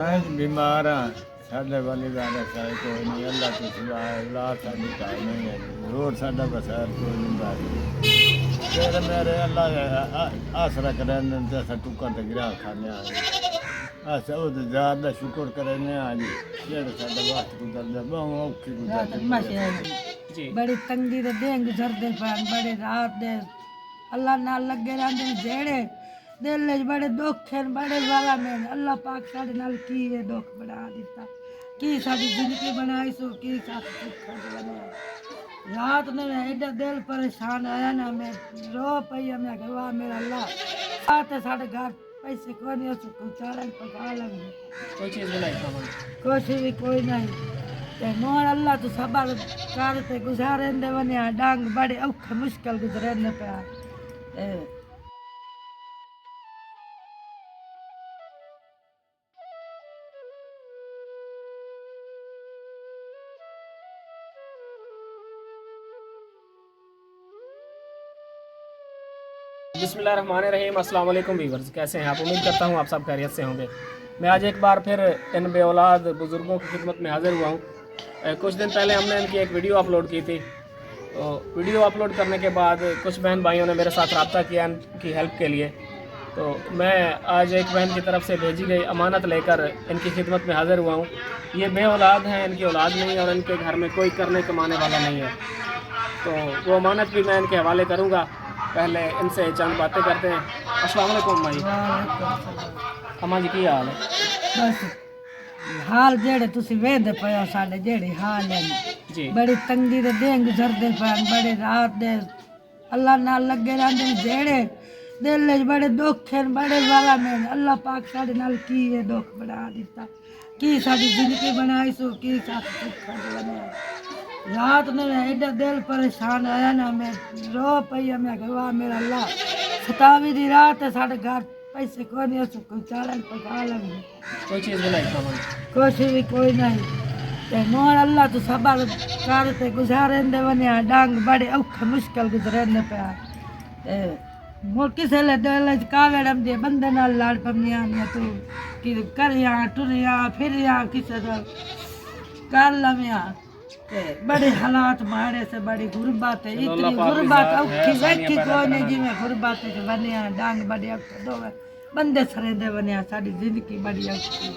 मैं बीमार हाँ साढ़े वाली बात है कोई नहीं अल्लाह तो सिवा अल्लाह साड़ी का नहीं है रोड साढ़ा बसार कोई नहीं बात फिर मेरे अल्लाह आसरा करें जैसा टुका तो गिरा खाने अच्छा वो तो ज़्यादा शुक्र करें आज जेड़े साढ़े वक्त गुजर जाए बहुत औखी गुजर बड़ी तंगी दे दिन गुजरते पान बड़े रात दे अल्लाह नाल लगे रहंदे जेड़े दिल च बड़े दुख हैं बड़े वाला में अल्लाह पाक साढ़े नाल की ये दुख बना दिता की साड़ी जिंदगी बनाई सो की रात में एडा दिल परेशान आया ना मैं रो पई मैं कि वाह मेरा अल्लाह साथ साढ़े घर पैसे कोई नहीं उसको चालन पका लगे कोई चीज़ बनाई खावन कुछ भी कोई नहीं ते मोर अल्लाह तो सबर करते गुजारे दे वने डांग बड़े औखे मुश्किल गुजरे ने पे बिस्मिल्लाहिर्रहमानिर्रहीम अस्सलाम वालेकुम व्यूअर्स, कैसे हैं आप? उम्मीद करता हूँ आप सब खैरियत से होंगे। मैं आज एक बार फिर इन बे औलाद बुज़ुर्गों की खिदमत में हाज़िर हुआ हूँ। कुछ दिन पहले हमने इनकी एक वीडियो अपलोड की थी। तो वीडियो अपलोड करने के बाद कुछ बहन भाइयों ने मेरे साथ रब्ता किया इनकी हेल्प के लिए। तो मैं आज एक बहन की तरफ से भेजी गई अमानत लेकर इनकी खिदमत में हाज़िर हुआ हूँ। ये बे औलाद हैं, इनकी औलाद नहीं है और इनके घर में कोई करने कमाने वाला नहीं है। तो वो अमानत भी मैं इनके हवाले करूँगा। पहले इनसे चंद बातें करते हैं। अस्सलाम वालेकुम भाई। अम्मा जी की हाल है? बस हाल जेड़े तुसी वेंदे पयो साडे जेड़े हाल है जी बड़ी तंगी दे दिन गुजरते पान बड़े रात दे अल्लाह नाल लगे रहंदे जेड़े दिल च बड़े दुख हैं बड़े वाला में अल्लाह पाक साडे नाल की ये दुख बना दिता की साडी जिंदगी बनाई सो की साथ रात में एडा दिल परेशान आया ना मैं रो पई मैं कि वाह मेरा अल्लाह सतावी दी रात है साडे घर पैसे कोई नहीं उसको चालन पका लगे कोई चीज़ बनाई खावन कुछ भी कोई नहीं ते मोर अल्लाह तो सबर करते गुजारे दे वने डांग बड़े औखे मुश्किल गुजरे ने पे मोर किसे ले दिल च कावेड़म दे बंदे नाल लड़ पमिया ने तू कि करिया टुरिया फिरिया किसे दा कर लमिया बड़े हालात माड़े से बड़ी गुरबत है इतनी गुरबत औखी वेखी कोई नहीं जिवें गुरबत च बनिया डांग बड़े औखे दो बंदे सरे दे बनिया साडी जिंदगी बड़ी औखी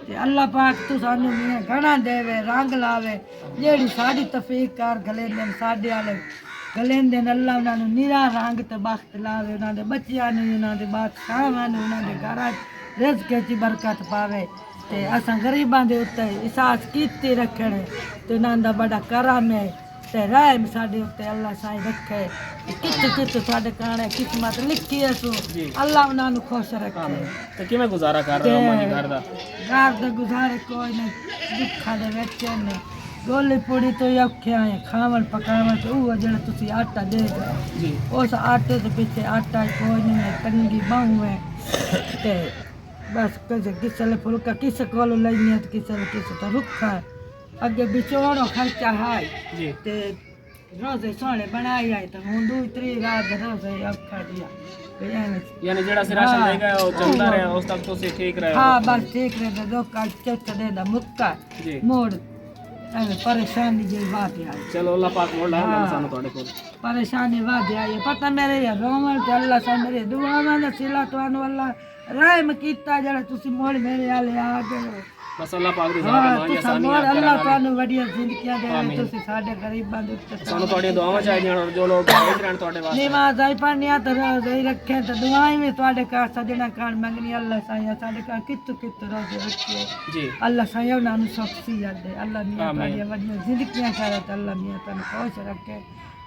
ते अल्लाह पाक तू सानू मियां घना देवे रंग लावे जेड़ी साडी तफीक कर गलेंदे साडे वाले गलेंदे अल्लाह उन्हां नू निरा रंग ते बख्त लावे उन्हां दे बच्चियां नू उन्हां दे बादशाहां नू उन्हां दे घरां रिज़्क च बरकत पावे ते असां गरीबां दे उत्ते एहसास कीते रखण ते उन्हां दा बड़ा करम है ते रहम साडे उत्ते अल्लाह साईं रखे कित साडे काने किस्मत लिखी है सो अल्लाह उन्हां नू खुश रखे तो किवें गुजारा कर रहे हो अम्मा जी घर दा? घर दे गुजारे कोई नहीं दुखा दे विच ने गोली पूड़ी तो औखे आए खावन पकावन तो वो जेड़ा तुसी आटा दे जी उस आटे के पीछे आटा कोई नहीं है तंगी बाहू है ते बस किसे फुलका किसे कोलो लेनी तो किसे तो रुखा अगे बिचौड़ो खर्चा है जी ते रोजे सोने बनाई आए तो हूँ 2-3 रात रोजे औखा दिया यानी जेड़ा से राशन ले गए वो चलता रहे उस तक तो से ठीक रहे? हाँ बस ठीक रहे दो का चेक दे दा मुक्का जी मोड़ परेशानी जी बात है चलो अल्लाह पाक मोड़ लाए इंसान तोड़े को परेशानी बात है पता मेरे यार रोमन ते अल्लाह सा मेरे दुआवां दा सिला तवानु अल्लाह रहम कीता जड़ा तुसी मोड़ मेरे आले आ गए बस अल्लाह पाक दी हाँ जान तुसा आसानी मोड़ अल्लाह तवानु बढ़िया जिंदगी दे तुसी साडे गरीबां दे उत्ते सानू तोड़ी दुआवां चाहिए और जो लोग भेज रहे हैं तोड़े वास्ते नमाज आई पढ़निया तो रोजे रखे तो दुआएं भी तवाडे घर सजना कान मंगनी अल्लाह साईं साडे घर कित्तु रोजे रखे जी अल्लाह साईं उन्हां नू शख्सियत दे अल्लाह मियां तवाडियां वड्डियां जिंदगियां करे तो अल्लाह मियां तन्नू खुश रखे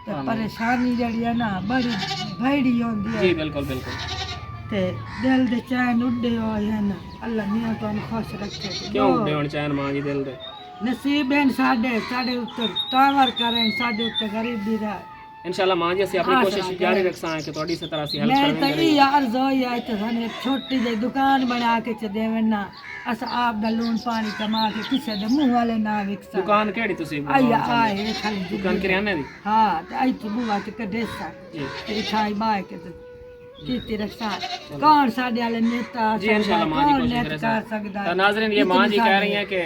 ते परेशानी जड़ी है ना बड़ी भैड़ी होंदी है जी बिल्कुल बिल्कुल ते दिल दे चैन उड़े होए हैं अल्लाह मियां तन्नू खुश रखे क्यों उड़े होण चैन मां जी दिल दे नसीब है साडे उत्ते तावर करें साडे उत्ते गरीबी दा इंशाल्लाह मां जी ਅਸੀਂ ਆਪਣੀ ਕੋਸ਼ਿਸ਼ ਜਾਰੀ ਰੱਖਾਂਗੇ ਕਿ ਤੁਹਾਡੀ ਇਸੇ ਤਰ੍ਹਾਂ ਅਸੀਂ ਹੈਲਪ मैं करेंगे। तो यार जोई आई तो थाने एक छोटी जी दुकान बना के च देवन ना अस आप दा लून पानी कमा के किसे दे मुंह वाले ना विकसा दुकान केड़ी ਤੁਸੀਂ आया आए खाली दुकान किराने दी? हाँ तो आई थी बुआ के कडेसा जी ते इठाई बाय के ते कीती रखा कौन साडे वाले नेता जी इंशाल्लाह माँ जी कौन कोशिश नेता करें कर सर। सकदा तो है? नाजरीन ये माँ जी इतनी कह सारी रही हैं कि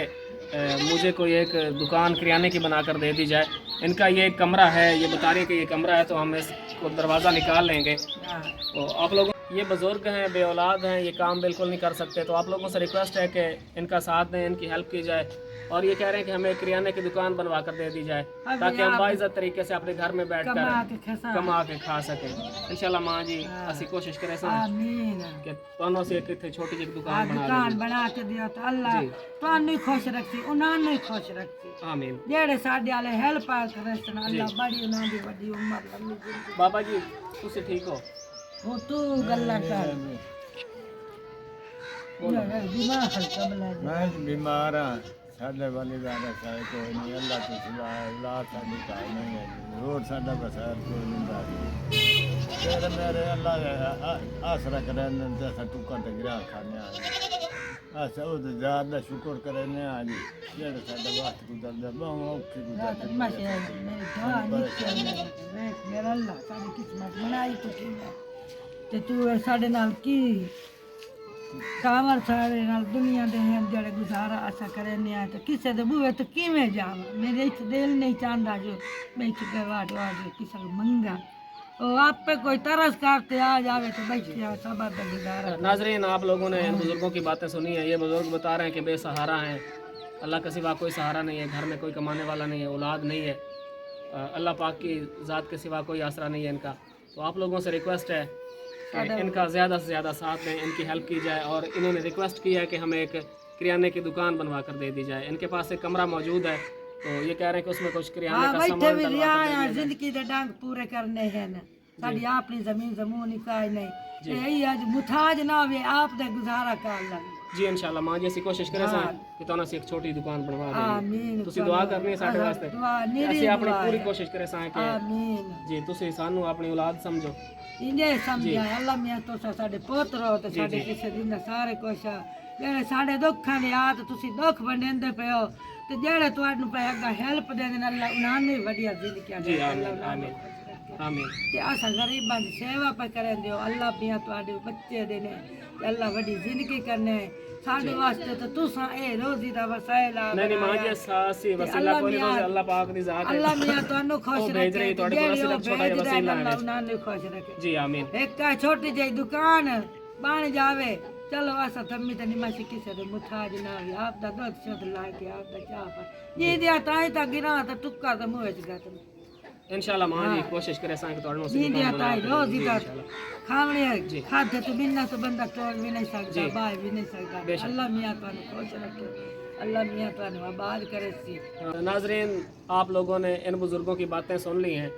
मुझे कोई एक दुकान किराने की बनाकर दे दी जाए। इनका ये एक कमरा है, ये बता रही है कि ये कमरा है, तो हम इसको दरवाज़ा निकाल लेंगे। हाँ। तो आप लोगों ये बुज़ुर्ग हैं, बे औलाद हैं, ये काम बिल्कुल नहीं कर सकते, तो आप लोगों से रिक्वेस्ट है कि इनका साथ दें, इनकी हेल्प की जाए। और ये कह रहे हैं कि हमें किराने की दुकान बनवा कर दे दी जाए अब ताकि हम यहाँ बाइज़्ज़त तरीके से अपने घर में बैठ कमा कर के खसा कमा के खा सकें। इंशाल्लाह माँ जी हाँ। असी कोशिश करें सर आमीन कि दोनों से एक छोटी सी आ दुकान बना दुकान दें। बना के दियो तो अल्लाह जी। ਤੁਹਾਨੂੰ खुश रखी उन्होंने खुश रखी आमीन। ਜਿਹੜੇ ਸਾਡੇ ਵਾਲੇ ਹੈਲਪ ਕਰਦੇ ਸਨ ਅੱਲਾ ਬੜੀ ਉਹਨਾਂ ਦੀ ਵੱਡੀ ਉਮਰ ਲੰਮੀ ਜ਼ਿੰਦਗੀ बाबा जी तुसी ठीक हो? ਹੁਣ ਤੂੰ ਗੱਲਾਂ ਕਰ ਦਿਮਾਗ ਕਬਲਾ मैं बीमार हाँ साढ़े वाली दादा सारे कोई नहीं अल्लाह तो सिवा औलाद साडी काई नहीं है रोड साडा बसर कोई नहीं बाकी तेरे मेरे अल्लाह आसरा करे जैसा टुका ते गिरा खाने अच्छा वो तो ज़्यादा शुक्र करे ने आज जेड़े साडा वक्त गुजर दे बहुत औखी गुजर दे माशा मेरी दुआ नहीं चल मेरा अल्लाह साडी किस्मत बनाई तो की है ਤੇ ਤੂੰ ਸਾਡੇ ਨਾਲ ਕੀ ਕਾਮਰ ਸਾਰੇ ਨਾਲ ਦੁਨੀਆ ਦੇ ਹਨ ਜਿਹੜੇ ਗੁਜ਼ਾਰਾ ਆਸਾ ਕਰਨੇ ਆ ਤੇ ਕਿਸੇ ਦੇ ਬੂਹੇ ਤੇ ਕਿਵੇਂ ਜਾਵਾਂ ਮੇਰੇ ਇੱਥੇ ਦਿਲ ਨਹੀਂ ਚਾਹੁੰਦਾ ਜੋ ਮੈਂ ਇੱਕ ਗਵਾੜ ਵਾੜ ਕਿਸੇ ਨੂੰ ਮੰਗਾ ਉਹ ਆਪੇ ਕੋਈ ਤਰਸ करते आ जावे तो बैठे सबर का गुजारा नाजरीन आप लोगों ने इन बुज़ुर्गों की बातें सुनी हैं। ये बुज़ुर्ग बता रहे हैं कि बेसहारा हैं, अल्लाह के सिवा कोई सहारा नहीं है, घर में कोई कमाने वाला नहीं है, औलाद नहीं है, अल्लाह पाक की ज़ात के सिवा कोई आसरा नहीं है इनका। तो आप लोगों से रिक्वेस्ट है कि इनका ज़्यादा से ज़्यादा साथ दें, इनकी हेल्प की जाए। और इन्होंने रिक्वेस्ट की है कि हमें एक किराने की दुकान बनवा कर दे दी जाए। इनके पास एक कमरा मौजूद है, तो ये कह रहे हैं कि उसमें कुछ किराने हाँ का बैठे सामान भी डलवा रिया कर दे दिया जाए। जिंदगी के डांग पूरे करने हैं ना साड़ी अपनी जमीन जमून इकाई नहीं यही आज मुताज ना हुए आप दे गुजारा कर लगे जी इंशाल्लाह मां जी ऐसी कोशिश करें हाँ। कि तो एक छोटी दुकान बनवा दें। आमीन ਤੁਸੀਂ ਦੁਆ ਕਰਨੀ ਹੈ ਸਾਡੇ ਵਾਸਤੇ दुआ निरी ਅਸੀਂ ਆਪਣੀ दुआ ਪੂਰੀ है। ਕੋਸ਼ਿਸ਼ ਕਰੇ ਸਾਂ ਕਿ आमीन ਜੀ ਤੁਸੀਂ ਸਾਨੂੰ ਆਪਣੀ ਔਲਾਦ ਸਮਝੋ। इन्हें समझा अल्लाह मियां तो साडे पुत्र हो ते साडे किसे दिन सारे कुछ जेड़े साडे दुखां दे आ ते तुसी दुख वंडेंदे पे हो ते जेड़े तुहानू पे अग्गा हेल्प दे देन अल्लाह उन्हां ने वडिया जिंदगी जी दे आमीन आमीन आमीन। ते अस गरीबां दी सेवा पे करें दियो अल्लाह मियां तुहाडे बच्चे दे ने ते अल्लाह वडी जिंदगी करने साडे वास्ते तो तुसां ए रोजी दा वसाइला नहीं नहीं मां जी सासी वसीला कोई नहीं, अल्लाह पाक दी ज़ात है। अल्लाह मियां तुहानू खुश ਉਹ ਭੇਜ रखे ਰਹੀ ਤੁਹਾਡੇ ਕੋਲ ਸਿਰਫ ਛੋਟਾ ਜਿਹਾ ਵਸੀਲਾ ਹੈ। अल्लाह उन्हां ने खुश रखे जी आमीन। एक छोटी जी दुकान बन जावे चलो असा थम्मी ते निमाशी किसे दे मुताज ना होई आप दा दुध शुद्ध ला के आप दा चाह पर ये दिया ताई ता गिरा ता टुक्का ते मुंह च गत इंशाल्लाह मां जी कोशिश करे सां कि ਤੁਹਾਡੇ ये दिया ਨੂੰ ताई रोज दा खावणे जी। खाते तो बिना तो बंदा तोड़ भी नहीं सकता जी। बाय भी नहीं सकता बेशक। अल्लाह मियां तानु खुश रखे अल्लाह मियां तानु आबाद करे सी नाजरीन आप लोगों ने इन बुज़ुर्गों की बातें सुन ली हैं।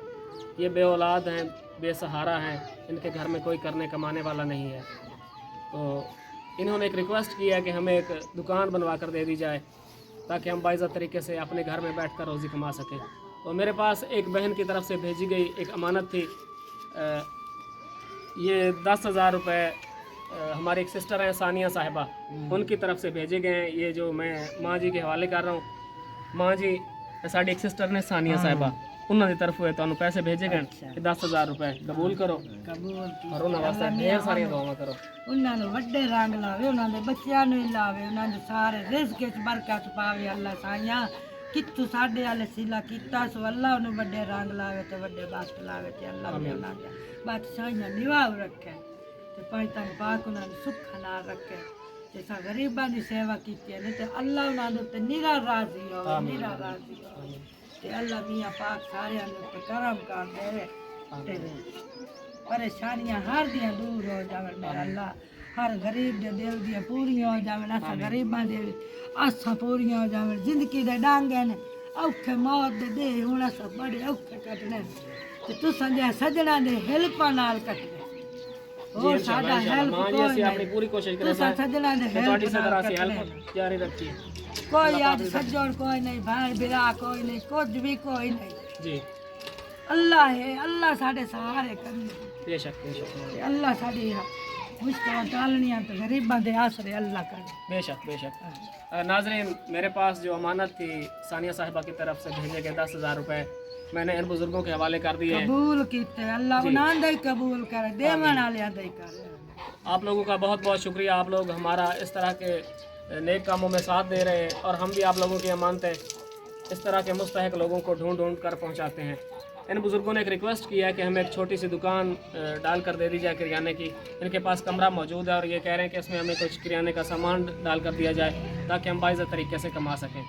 ये बे औलाद हैं, बेसहारा हैं, इनके घर में कोई करने कमाने वाला नहीं है। तो इन्होंने एक रिक्वेस्ट की है कि हमें एक दुकान बनवा कर दे दी जाए ताकि हम बाइज़्ज़त तरीके से अपने घर में बैठ कर रोज़ी कमा सकें। तो मेरे पास एक बहन की तरफ से भेजी गई एक अमानत थी। ये 10,000 रुपये हमारी एक सिस्टर हैं सानिया साहिबा, उनकी तरफ से भेजे गए हैं। ये जो मैं माँ जी के हवाले कर रहा हूँ, माँ जी साड़ी एक सिस्टर ने सानिया साहिबा उन्होंने तरफ हुए तो पैसे भेजे गए कि 10,000 रुपये कबूल करो कबूल की और उन्होंने वास्ते ढेर सारी दुआवां करो। ਉਹਨਾਂ ਨੂੰ ਵੱਡੇ ਰੰਗ ਲਾਵੇ ਉਹਨਾਂ ਦੇ ਬੱਚਿਆਂ ਨੂੰ ਹੀ ਲਾਵੇ ਉਹਨਾਂ ਦੇ ਸਾਰੇ ਰਿਜ਼ਕ ਵਿੱਚ ਬਰਕਤ ਪਾਵੇ ਅੱਲਾ ਸਾਈਆਂ ਕਿੱਥੋਂ ਸਾਡੇ ਵਾਲੇ ਸਿਲਾ ਕੀਤਾ ਸੋ ਅੱਲਾ ਉਹਨੂੰ ਵੱਡੇ ਰੰਗ ਲਾਵੇ ਤੇ ਵੱਡੇ ਬਖਤ ਲਾਵੇ ਤੇ ਅੱਲਾ ਵੀ ਉਹਨਾਂ ਦੇ ਬਾਦਸ਼ਾਹੀਆਂ ਨਿਵਾਉ ਰੱਖੇ ਤੇ ਪਾਇਤਾਂ ਪਾਕ ਉਹਨਾਂ ਨੂੰ ਸੁੱਖ ਨਾਲ ਰੱਖੇ ਤੇ ਸਾ ਗਰੀਬਾਂ ਦੀ ਸੇਵਾ ਕੀਤੀ ਨੇ ਤੇ ਅੱਲਾ ਉਹਨਾਂ ਦੇ ਉੱਤੇ ਨਿਰਾ ਰਾਜ਼ੀ ਹੋਵੇ ਨਿਰਾ ਰਾਜ਼ੀ ਹੋਵੇ ਤੇ ਅੱਲਾ ਮੀਆਂ ਪਾਕ ਸਾਰਿਆਂ ਨੂੰ ਤੇ ਕਰਮ ਕਰ ਦੇਵੇ ਤੇ परेशानियां हर दियां दूर हो जावे मेरा अल्लाह हर गरीब दे दिल दियां पूरियां हो जावे असा गरीबां दे आसां पूरियां हो जावे जिंदगी दे डांगे ने औखे मौत दे हुण अस बड़े औखे कटने ते तुसां जे सजना दे हेल्पां नाल कटने और साडा हेल्प मां जी ਅਸੀਂ ਆਪਣੀ ਪੂਰੀ ਕੋਸ਼ਿਸ਼ ਕਰਾਂਗੇ तुसां सजना दे ਤੁਹਾਡੀ हेल्प सदर ਅਸੀਂ हेल्प जारी रखी कोई आज सज्जन कोई नहीं भाई बिरा कोई नहीं कुछ भी कोई नहीं जी अल्लाह है अल्लाह साडे सहारे करने बेशक ते अल्लाह साडी मुश्किल टालनियां तो गरीबां दे आसरे अल्लाह करे बेशक बेशक। नाजरीन मेरे पास जो अमानत थी सानिया साहिबा की तरफ से भेजे गए 10,000 रुपये, मैंने इन बुजुर्गों के हवाले कर दिए हैं। कबूल कीते अल्लाह उन्हां दे कबूल करे, देवन वालियां दे करे। आप लोगों का बहुत बहुत शुक्रिया, आप लोग हमारा इस तरह के नेक कामों में साथ दे रहे हैं और हम भी आप लोगों की अमानतें इस तरह के मुस्तहिक लोगों को ढूंढ ढूंढ कर पहुंचाते हैं। इन बुज़ुर्गों ने एक रिक्वेस्ट किया है कि हमें एक छोटी सी दुकान डाल कर दे दी जाए किराने की। इनके पास कमरा मौजूद है और ये कह रहे हैं कि इसमें हमें कुछ किराने का सामान डाल कर दिया जाए ताकि हम बाइज़्ज़त तरीके से कमा सकें।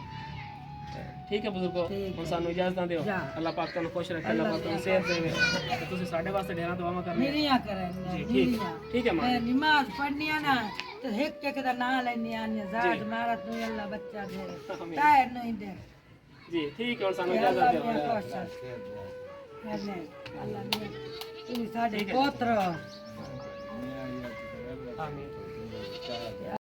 ठीक है बुजुर्गो, हम सानू इजाज़त ना दियो। अल्लाह पाक तुम खुश रखे, अल्लाह पाक तुम सेहत देवे ते तुसी साडे वास्ते ढेरा दुआवां करनी मेरियां करे जी। ठीक है मां, नमाज पढ़नी है ना तो एक एक दा नाम लेनी आनी जात मारा तू अल्लाह बच्चा दे तार नहीं दे जी। ठीक है, और सानू इजाज़त दियो। अल्लाह ने तू साडे पुत्र आमीन।